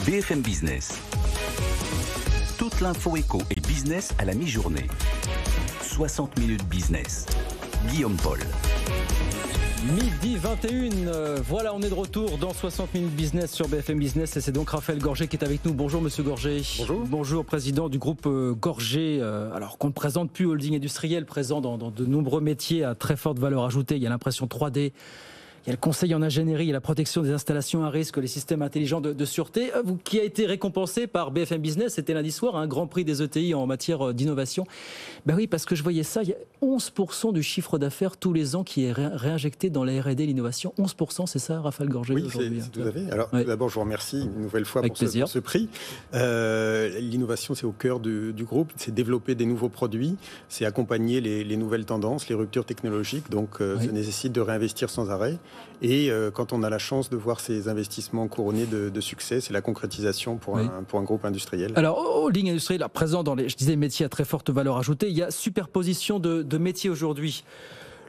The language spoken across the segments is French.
BFM Business. Toute l'info éco et business à la mi-journée. 60 minutes business. Guillaume Paul. Midi 21, voilà, on est de retour dans 60 minutes business sur BFM Business et c'est donc Raphaël Gorgé qui est avec nous. Bonjour Monsieur Gorgé. Bonjour. Bonjour, président du groupe Gorgé, alors qu'on ne présente plus, holding industriel présent dans de nombreux métiers à très forte valeur ajoutée. Il y a l'impression 3D, il y a le conseil en ingénierie, il y a la protection des installations à risque, les systèmes intelligents de sûreté, qui a été récompensé par BFM Business, c'était lundi soir, un grand prix des ETI en matière d'innovation. Ben oui, parce que je voyais ça, il y a 11% du chiffre d'affaires tous les ans qui est réinjecté dans la R&D, l'innovation. 11%, c'est ça, Raphaël Gorgé? Oui, c'est tout à fait. Alors, oui. D'abord, je vous remercie une nouvelle fois pour ce prix. L'innovation, c'est au cœur du groupe. C'est développer des nouveaux produits, c'est accompagner les nouvelles tendances, les ruptures technologiques. Donc, ça nécessite de réinvestir sans arrêt. Et quand on a la chance de voir ces investissements couronnés de succès, c'est la concrétisation pour un groupe industriel. Alors, holding industriel, présent dans les métiers à très forte valeur ajoutée, il y a superposition de métiers aujourd'hui.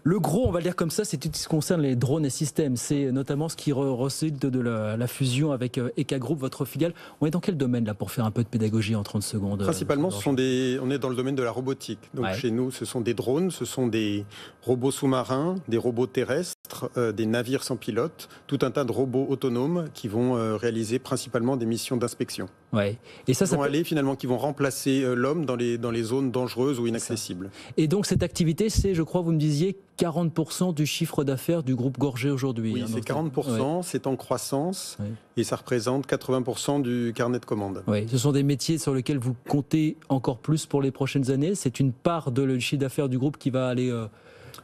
Le gros, on va le dire comme ça, c'est tout ce qui concerne les drones et systèmes. C'est notamment ce qui résulte de la fusion avec ECA Group, votre filiale. On est dans quel domaine là pour faire un peu de pédagogie en 30 secondes? Principalement, on est dans le domaine de la robotique. Donc chez nous, ce sont des drones, ce sont des robots sous-marins, des robots terrestres, des navires sans pilote, tout un tas de robots autonomes qui vont réaliser principalement des missions d'inspection. Ouais. Et ça qui vont remplacer l'homme dans les zones dangereuses ou inaccessibles. Et donc cette activité, c'est, je crois, vous me disiez, 40% du chiffre d'affaires du groupe Gorgé aujourd'hui. Oui, c'est 40%, c'est en croissance et ça représente 80% du carnet de commandes. Oui, ce sont des métiers sur lesquels vous comptez encore plus pour les prochaines années. C'est une part de le chiffre d'affaires du groupe qui va aller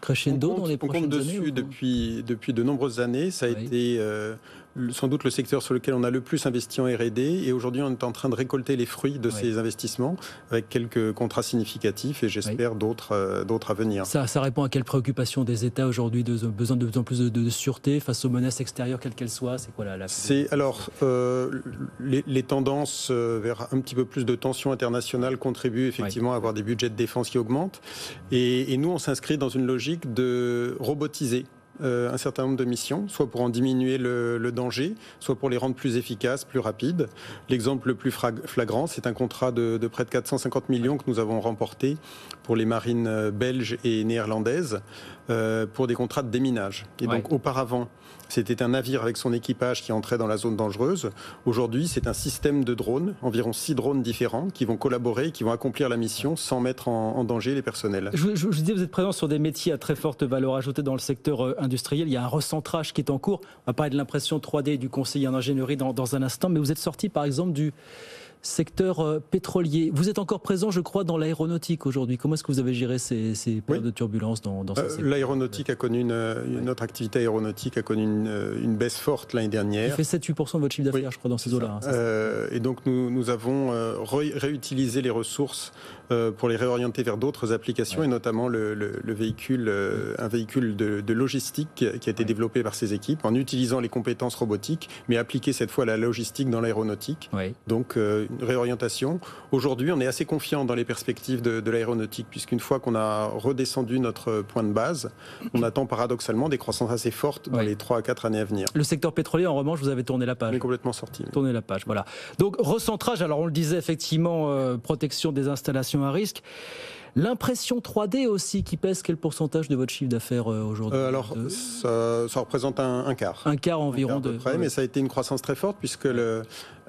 crescendo dans les prochaines années. On compte dessus depuis de nombreuses années. Ça a été sans doute le secteur sur lequel on a le plus investi en R&D et aujourd'hui on est en train de récolter les fruits de ces investissements avec quelques contrats significatifs et j'espère d'autres à venir. Ça répond à quelle préoccupation des États aujourd'hui, de besoin de plus en plus de sûreté face aux menaces extérieures quelles qu'elles soient? C'est quoi les tendances vers un petit peu plus de tension internationale contribuent effectivement à avoir des budgets de défense qui augmentent et nous on s'inscrit dans une logique de robotiser un certain nombre de missions, soit pour en diminuer le danger, soit pour les rendre plus efficaces, plus rapides. L'exemple le plus flagrant, c'est un contrat de près de 450 millions que nous avons remporté pour les marines belges et néerlandaises pour des contrats de déminage. Et donc auparavant, c'était un navire avec son équipage qui entrait dans la zone dangereuse. Aujourd'hui, c'est un système de drones, environ 6 drones différents, qui vont collaborer, qui vont accomplir la mission sans mettre en danger les personnels. Je disais, vous êtes présent sur des métiers à très forte valeur ajoutée dans le secteur industriel. Il y a un recentrage qui est en cours. On va parler de l'impression 3D et du conseiller en ingénierie dans un instant. Mais vous êtes sorti, par exemple, du secteur pétrolier. Vous êtes encore présent, je crois, dans l'aéronautique aujourd'hui. Comment est-ce que vous avez géré ces périodes de turbulence dans ce secteur? L'aéronautique a connu notre activité aéronautique a connu une baisse forte l'année dernière. Qui fait 7-8% de votre chiffre d'affaires, je crois, dans ces eaux-là. Et donc nous avons réutilisé les ressources pour les réorienter vers d'autres applications et notamment un véhicule de logistique qui a été développé par ces équipes en utilisant les compétences robotiques, mais appliquer cette fois la logistique dans l'aéronautique. Donc une réorientation. Aujourd'hui, on est assez confiant dans les perspectives de l'aéronautique, puisqu'une fois qu'on a redescendu notre point de base, on attend paradoxalement des croissances assez fortes dans les 3 à 4 années à venir. Le secteur pétrolier, en revanche, vous avez tourné la page. On est complètement sorti. Tourné la page, voilà. Donc, recentrage, alors on le disait effectivement, protection des installations à risque. L'impression 3D aussi qui pèse, quel pourcentage de votre chiffre d'affaires aujourd'hui? Alors, ça représente un quart. Un quart environ. À peu près, mais ça a été une croissance très forte, puisque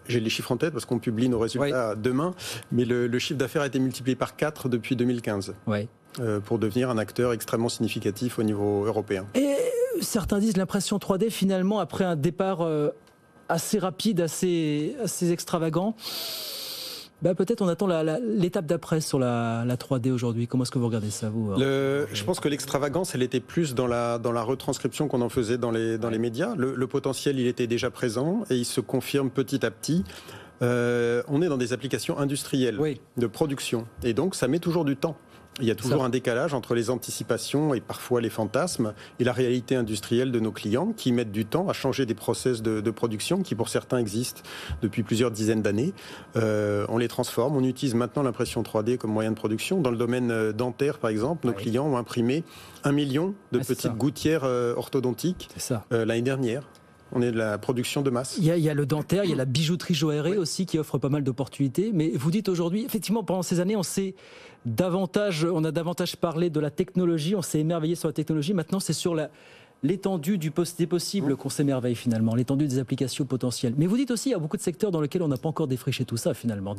j'ai les chiffres en tête parce qu'on publie nos résultats demain, mais le chiffre d'affaires a été multiplié par 4 depuis 2015 pour devenir un acteur extrêmement significatif au niveau européen. Et certains disent l'impression 3D, finalement, après un départ assez rapide, assez extravagant, peut-être on attend l'étape d'après sur la 3D aujourd'hui. Comment est-ce que vous regardez ça, vous? Je pense que l'extravagance, elle était plus dans la retranscription qu'on en faisait dans les médias. Le potentiel, il était déjà présent et il se confirme petit à petit. On est dans des applications industrielles de production et donc ça met toujours du temps. Il y a toujours un décalage entre les anticipations et parfois les fantasmes et la réalité industrielle de nos clients qui mettent du temps à changer des process de production qui pour certains existent depuis plusieurs dizaines d'années. On les transforme, on utilise maintenant l'impression 3D comme moyen de production. Dans le domaine dentaire par exemple, nos clients ont imprimé 1 million de petites gouttières orthodontiques l'année dernière. On est de la production de masse. Il y a le dentaire, il y a la bijouterie joaillerie aussi qui offre pas mal d'opportunités. Mais vous dites aujourd'hui, effectivement, pendant ces années, on a davantage parlé de la technologie, on s'est émerveillé sur la technologie. Maintenant, c'est sur l'étendue des possibles qu'on s'émerveille finalement, l'étendue des applications potentielles. Mais vous dites aussi, il y a beaucoup de secteurs dans lesquels on n'a pas encore défriché tout ça finalement.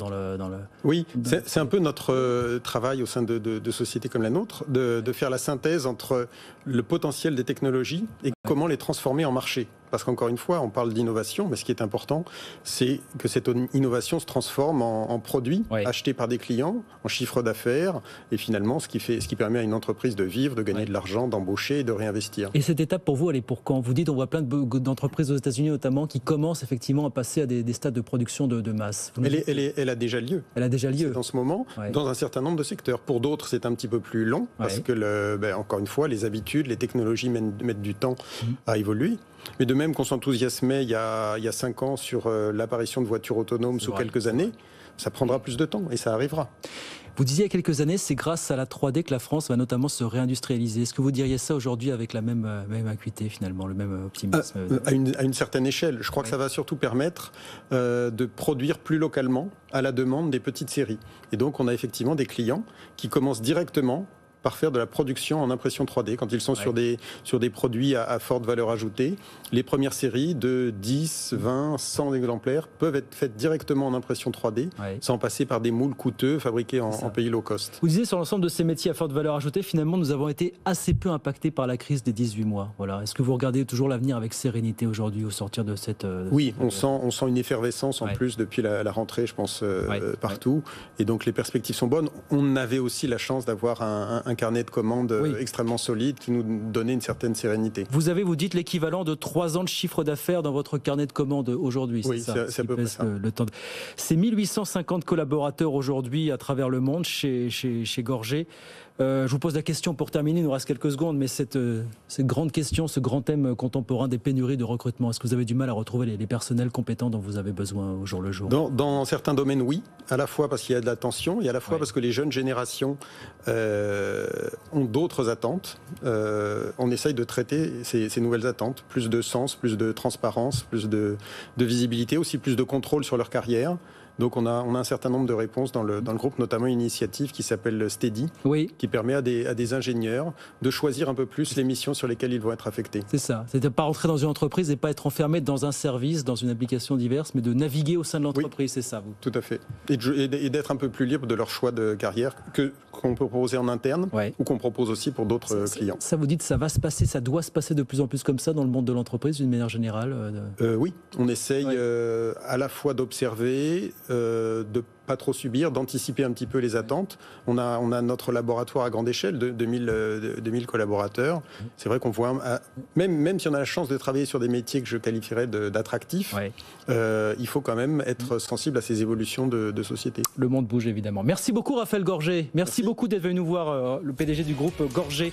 Oui, c'est un peu notre travail au sein de sociétés comme la nôtre, de faire la synthèse entre le potentiel des technologies et comment les transformer en marché. Parce qu'encore une fois, on parle d'innovation, mais ce qui est important, c'est que cette innovation se transforme en produit acheté par des clients, en chiffre d'affaires, et finalement, ce qui permet à une entreprise de vivre, de gagner de l'argent, d'embaucher et de réinvestir. Et cette étape, pour vous, elle est pour quand? Vous dites, on voit plein d'entreprises aux États-Unis notamment qui commencent effectivement à passer à des stades de production de masse. Elle a déjà lieu. Elle a déjà lieu. En ce moment, dans un certain nombre de secteurs. Pour d'autres, c'est un petit peu plus long, parce que, encore une fois, les habitudes, les technologies mettent du temps à évoluer. Mais de même qu'on s'enthousiasmait il y a 5 ans sur l'apparition de voitures autonomes sous quelques années, ça prendra plus de temps et ça arrivera. Vous disiez il y a quelques années, c'est grâce à la 3D que la France va notamment se réindustrialiser. Est-ce que vous diriez ça aujourd'hui avec la même acuité finalement, le même optimisme? À une certaine échelle. Je crois que ça va surtout permettre de produire plus localement à la demande des petites séries. Et donc on a effectivement des clients qui commencent directement par faire de la production en impression 3D. Quand ils sont sur des produits à forte valeur ajoutée, les premières séries de 10, 20, 100 exemplaires peuvent être faites directement en impression 3D, sans passer par des moules coûteux fabriqués en pays low cost. Vous disiez sur l'ensemble de ces métiers à forte valeur ajoutée, finalement, nous avons été assez peu impactés par la crise des 18 mois. Voilà. Est-ce que vous regardez toujours l'avenir avec sérénité aujourd'hui au sortir de cette... Oui, on sent une effervescence en plus depuis la rentrée, je pense, partout. Et donc les perspectives sont bonnes. On avait aussi la chance d'avoir un carnet de commandes extrêmement solide qui nous donnait une certaine sérénité. Vous dites l'équivalent de 3 ans de chiffre d'affaires dans votre carnet de commandes aujourd'hui. Oui, c'est à peu près ça. Le temps C'est 1850 collaborateurs aujourd'hui à travers le monde chez Gorgé. Je vous pose la question pour terminer, il nous reste quelques secondes, mais cette grande question, ce grand thème contemporain des pénuries de recrutement, est-ce que vous avez du mal à retrouver les personnels compétents dont vous avez besoin au jour le jour? Dans certains domaines, oui, à la fois parce qu'il y a de la tension et à la fois parce que les jeunes générations ont d'autres attentes. On essaye de traiter ces nouvelles attentes, plus de sens, plus de transparence, plus de visibilité, aussi plus de contrôle sur leur carrière. Donc on a un certain nombre de réponses dans le groupe, notamment une initiative qui s'appelle Steady, qui permet à des ingénieurs de choisir un peu plus les missions sur lesquelles ils vont être affectés. C'est ça, c'est de ne pas rentrer dans une entreprise et pas être enfermé dans un service, dans une application diverse, mais de naviguer au sein de l'entreprise, c'est ça vous? Tout à fait. Et d'être un peu plus libre de leur choix de carrière qu'on peut proposer en interne ou qu'on propose aussi pour d'autres clients. Ça vous dites, ça va se passer, ça doit se passer de plus en plus comme ça dans le monde de l'entreprise d'une manière générale? Oui, on essaye à la fois d'observer, de pas trop subir, d'anticiper un petit peu les attentes. On a notre laboratoire à grande échelle de 2000 collaborateurs. C'est vrai qu'on voit, même si on a la chance de travailler sur des métiers que je qualifierais d'attractifs, il faut quand même être sensible à ces évolutions de société. Le monde bouge évidemment. Merci beaucoup Raphaël Gorgé. Merci beaucoup d'être venu nous voir, le PDG du groupe Gorgé.